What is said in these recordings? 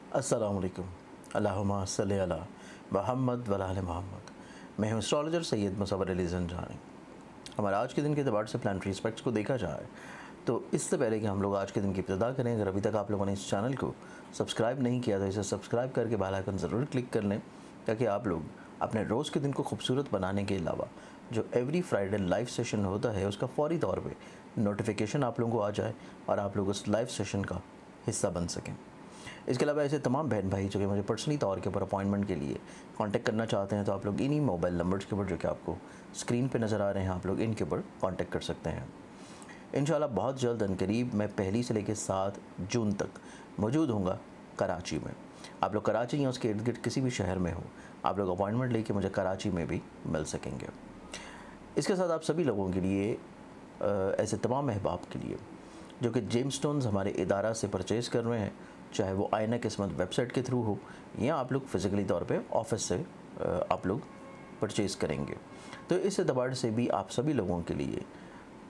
अस्सलामुअलैकुम। अल्लाहुम्मा सल्लि अला मुहम्मद व आले मोहम्मद। मैं हूँ एस्ट्रोलॉजर सैयद मुसव्वर अली ज़ंजानी। हमारा आज के दिन के एतबार से प्लानिटरी एस्पेक्ट्स को देखा जाए तो इससे पहले कि हम लोग आज के दिन की इब्तिदा करें, अगर अभी तक आप लोगों ने इस चैनल को सब्सक्राइब नहीं किया तो इसे सब्सक्राइब करके बेल आइकन ज़रूर क्लिक कर लें, ताकि आप लोग अपने रोज़ के दिन को खूबसूरत बनाने के अलावा जो एवरी फ्राइडे लाइव सेशन होता है उसका फ़ौरी तौर पे नोटिफिकेशन आप लोगों को आ जाए और आप लोग उस लाइव सेशन का हिस्सा बन सकें। इसके अलावा ऐसे तमाम बहन भाई जो कि मुझे पर्सनली तौर के ऊपर अपॉइंटमेंट के लिए कांटेक्ट करना चाहते हैं, तो आप लोग इन्हीं मोबाइल नंबर्स के ऊपर जो कि आपको स्क्रीन पे नज़र आ रहे हैं, आप लोग इनके ऊपर कांटेक्ट कर सकते हैं। इंशाल्लाह बहुत जल्द अनकरीब मैं 1 से लेकर 7 जून तक मौजूद होऊंगा कराची में। आप लोग कराची या उसके इर्द गिर्द किसी भी शहर में हो, आप लोग अपॉइंटमेंट लेके मुझे कराची में भी मिल सकेंगे। इसके साथ आप सभी लोगों के लिए ऐसे तमाम अहबाब के लिए जो कि जेम स्टोन्स हमारे इदारा से परचेज़ कर रहे हैं, चाहे वो आईना किस्मत वेबसाइट के थ्रू हो या आप लोग फ़िज़िकली तौर पे ऑफिस से आप लोग परचेज़ करेंगे, तो इस एतबार से भी आप सभी लोगों के लिए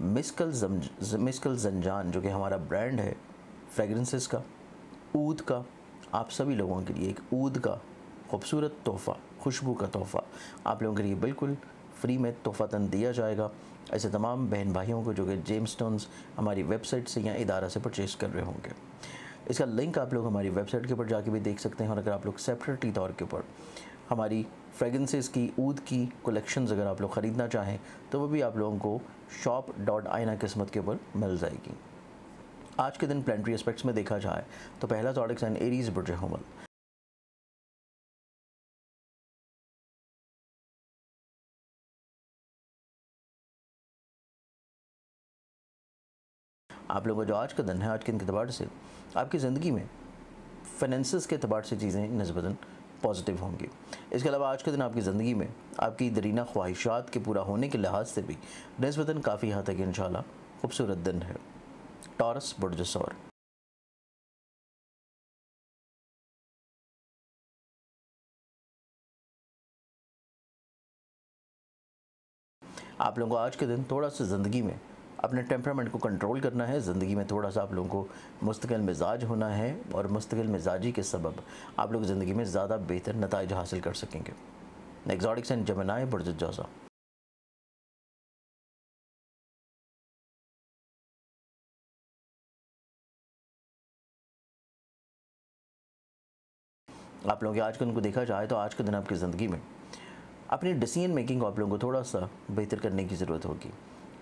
मिस्कल ज़ंजान जो कि हमारा ब्रांड है फ्रेगरेंसेस का, ऊद का, आप सभी लोगों के लिए एक ऊद का खूबसूरत तोहफ़ा, खुशबू का तोहफ़ा आप लोगों के लिए बिल्कुल फ्री में तोहफ़ातन दिया जाएगा। ऐसे तमाम बहन भाइयों को जो कि जेम स्टोन्स हमारी वेबसाइट से या इदारा से परचेज़ कर रहे होंगे, इसका लिंक आप लोग हमारी वेबसाइट के ऊपर जाके भी देख सकते हैं। और अगर आप लोग सेपरेटली तौर के ऊपर हमारी फ्रेगरेंसेस की, ऊद की कलेक्शंस अगर आप लोग ख़रीदना चाहें तो वो भी आप लोगों को shop.aina-kismat के ऊपर मिल जाएगी। आज के दिन प्लानिटरी एस्पेक्ट्स में देखा जाए तो पहला ज़ोडिक साइन एरीज़ बुर्ज हमल। आप लोगों का जो आज का दिन है, आज के दिन के अतबार से आपकी ज़िंदगी में फाइनेंसेस के अतबार से चीज़ें निस्बतन पॉजिटिव होंगी। इसके अलावा आज के दिन आपकी ज़िंदगी में आपकी दरीना ख्वाहिशात के पूरा होने के लिहाज से भी निस्बतन काफ़ी हद तक इंशाल्लाह खूबसूरत दिन है। टॉरस बुर्ज सौर। आप लोगों को आज के दिन थोड़ा सा ज़िंदगी में अपने टेम्परामेंट को कंट्रोल करना है। ज़िंदगी में थोड़ा सा आप लोगों को मुस्तकिल मिजाज होना है और मुस्तकिल मिजाजी के सबब आप लोग ज़िंदगी में ज़्यादा बेहतर नताइज हासिल कर सकेंगे। एक्सोटिक साइन जमनाई बुर्ज जौज़ा। आप लोगों के आज के दिन को देखा जाए तो आज के दिन आपकी ज़िंदगी में अपनी डिसीजन मेकिंग को आप लोगों को थोड़ा सा बेहतर करने की ज़रूरत होगी।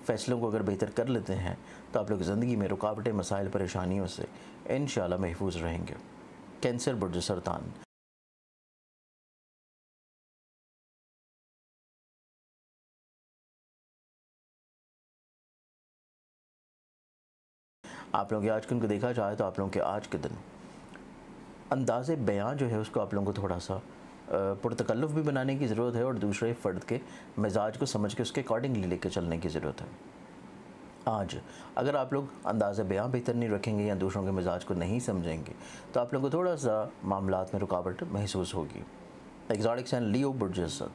फ़ैसलों को अगर बेहतर कर लेते हैं तो आप लोग ज़िंदगी में रुकावटें, मसाइल, परेशानियों से इंशाल्लाह महफूज रहेंगे। कैंसर बुर्ज सरतान। आप लोगों के आज के दिन को देखा जाए तो आप लोगों के आज के दिन अंदाज़े बयान जो है उसको आप लोगों को थोड़ा सा पुरतकल्लुफ़ भी बनाने की ज़रूरत है और दूसरे फ़र्द के मिजाज को समझ के उसके अकॉर्डिंगली लेकर चलने की ज़रूरत है। आज अगर आप लोग अंदाज़े बयान बेहतर नहीं रखेंगे या दूसरों के मिजाज को नहीं समझेंगे तो आप लोगों को थोड़ा सा मामलात में रुकावट महसूस होगी। एक्सोटिक साइन लियो बुर्ज असद।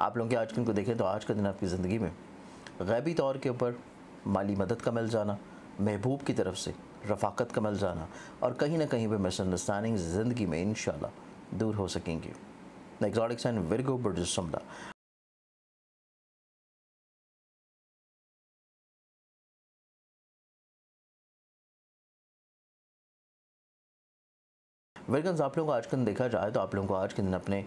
आप लोगों के आज के दिन को देखें तो आज का दिन आपकी ज़िंदगी में गैबी तौर के ऊपर माली मदद का मिल जाना, महबूब की तरफ से रफ़ाकत का मिल जाना और कहीं ना कहीं पर मिसअंडरस्टैंडिंग ज़िंदगी में इंशाल्लाह दूर हो सकेंगी। एक्सोटिक साइन विर्गो बुर्ज समदा। विर्गन्स आप लोगों को आज के दिन देखा जाए तो आप लोगों को आज के दिन अपने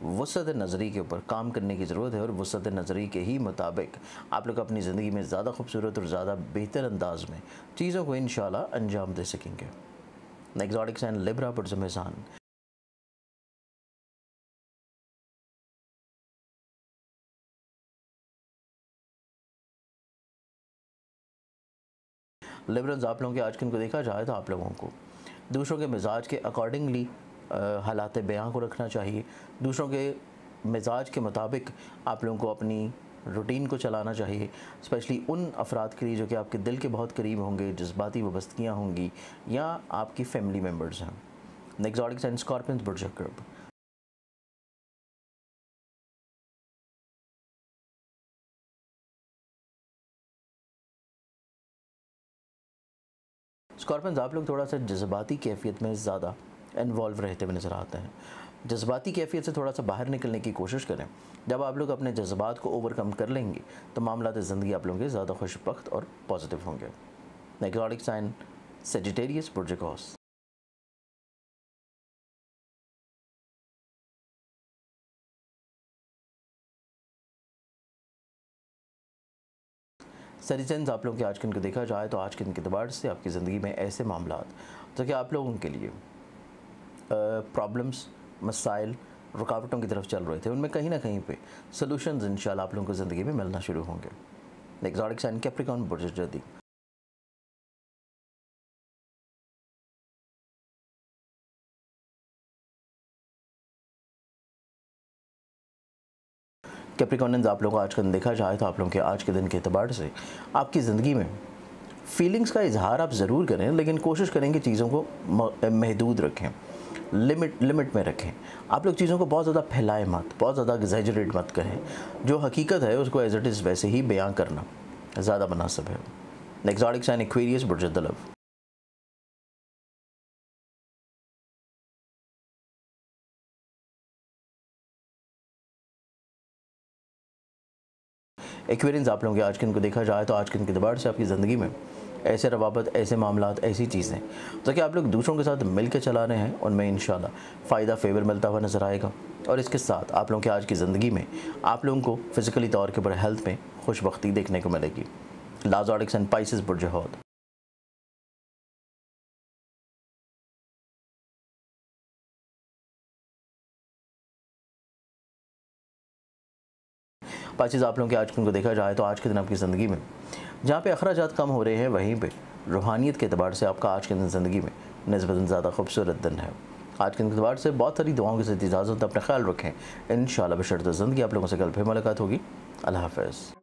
वसत नज़री के ऊपर काम करने की ज़रूरत है और वसत नज़री के ही मुताबिक आप लोग अपनी ज़िंदगी में ज़्यादा खूबसूरत और ज़्यादा बेहतर अंदाज में चीज़ों को इंशाल्लाह अंजाम दे सकेंगे। एक्सोटिक साइन लिब्रा बुर्ज मेज़ान। लिब्रन्स आप लोगों के आज के दिन को देखा जाए तो आप लोगों को दूसरों के मिजाज के अकॉर्डिंगली हालात बयां को रखना चाहिए। दूसरों के मिजाज के मुताबिक आप लोगों को अपनी रूटीन को चलाना चाहिए, स्पेशली उन अफराद के लिए जो कि आपके दिल के बहुत करीब होंगे, जज्बाती वाबस्तगियाँ होंगी या आपकी फैमिली मेम्बर्स हैं। एक्सोटिक साइन स्कॉर्पियंस बुर्ज कर्ब। स्कॉर्पियंस, आप लोग थोड़ा सा जज्बाती कैफियत में ज़्यादा इन्वॉल्व रहते हुए नज़र आते हैं। जज्बाती कैफियत से थोड़ा सा बाहर निकलने की कोशिश करें। जब आप लोग अपने जज्बात को ओवरकम कर लेंगे तो मामलात ज़िंदगी आप लोगों के ज़्यादा खुशबख्त और पॉजिटिव होंगे। नेक्स्ट साइन सेजिटेरियस, बुर्जिकॉस। सरिसेंस, आप लोगों के आज के दिन को देखा जाए तो आज के दिन के एतबार से आपकी ज़िंदगी में ऐसे मामलात जो कि आप लोगों के लिए प्रॉब्लम्स, मसाइल, रुकावटों की तरफ चल रहे थे, उनमें कहीं ना कहीं पे सॉल्यूशंस इंशाल्लाह आप लोगों को ज़िंदगी में मिलना शुरू होंगे। नेक्स्ट साइन कैप्रिकॉर्न, बुर्ज जदी। कैप्रिकॉर्नियंस, आप लोगों को आज का दिन देखा जाए तो आप लोगों के आज के दिन के एतबार से आपकी ज़िंदगी में फीलिंग्स का इजहार आप ज़रूर करें, लेकिन कोशिश करें कि चीज़ों को महदूद रखें, लिमिट में रखें। आप लोग चीज़ों को बहुत ज़्यादा फैलाएं मत, बहुत ज़्यादा एग्जैजरेट मत करें। जो हकीकत है उसको एज इट इज़ वैसे ही बयां करना ज़्यादा मुनासिब है। नेक्स्ट साइन एक्वेरियस, बुर्ज दलव। एक्वेरियंस, आप लोगों के आज के दिन को देखा जाए तो आज के दिन के एतबार से आपकी ज़िंदगी में ऐसे रवाबत, ऐसे मामलात, ऐसी चीज़ें तो कि आप लोग दूसरों के साथ मिल के चला रहे हैं, उनमें इंशाल्लाह फ़ायदा फेवर मिलता हुआ नज़र आएगा। और इसके साथ आप लोगों के आज की ज़िंदगी में आप लोगों को फ़िज़िकली तौर के ऊपर हेल्थ में खुशबख्ती देखने को मिलेगी। लाज़ोडिक्स एंड पाइसेस, बुर्ज हौद। पाइसेस, आप लोगों के आज के दिन को देखा जाए तो आज के दिन आपकी ज़िंदगी में जहाँ पे अखराजात कम हो रहे हैं, वहीं पे रूहानियत के अतबार से आपका आज के दिन ज़िंदगी में निस्बतन ज़्यादा खूबसूरत दिन है। आज के दिन के अतबार से बहुत सारी दुआओं के साथ इजाज़त, अपना ख्याल रखें। इंशाल्लाह बशर्ते ज़िंदगी आप लोगों से कल फिर मुलाकात होगी। अल्लाह हाफ़िज़।